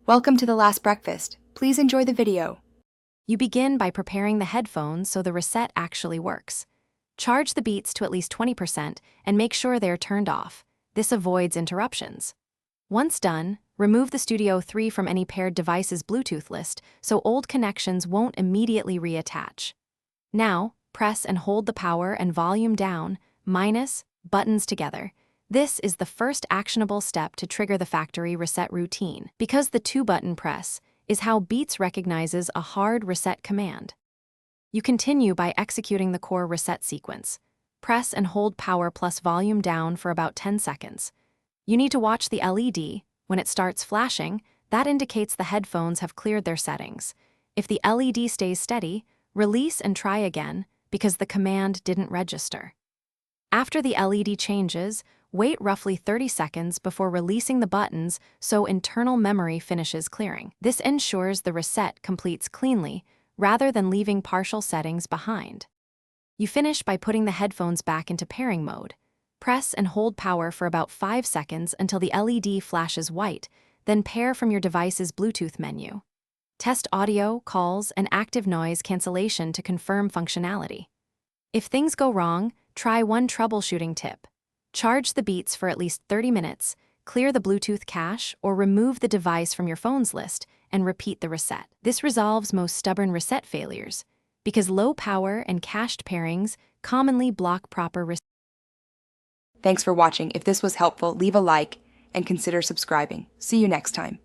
Welcome to the last breakfast. Please enjoy the video. You begin by preparing the headphones so the reset actually works. Charge the Beats to at least 20% and make sure they're turned off. This avoids interruptions. Once done, remove the Studio 3 from any paired device's Bluetooth list so old connections won't immediately reattach. Now, press and hold the power and volume down, minus, buttons together. This is the first actionable step to trigger the factory reset routine, because the two-button press is how Beats recognizes a hard reset command. You continue by executing the core reset sequence. Press and hold power plus volume down for about 10 seconds. You need to watch the LED. When it starts flashing, that indicates the headphones have cleared their settings. If the LED stays steady, release and try again because the command didn't register. After the LED changes, wait roughly 30 seconds before releasing the buttons so internal memory finishes clearing. This ensures the reset completes cleanly rather than leaving partial settings behind. You finish by putting the headphones back into pairing mode. Press and hold power for about 5 seconds until the LED flashes white, then pair from your device's Bluetooth menu. Test audio, calls, and active noise cancellation to confirm functionality. If things go wrong, try one troubleshooting tip. Charge the Beats for at least 30 minutes, clear the Bluetooth cache, or remove the device from your phone's list and repeat the reset. This resolves most stubborn reset failures, because low power and cached pairings commonly block proper reset. Thanks for watching. If this was helpful, leave a like and consider subscribing. See you next time.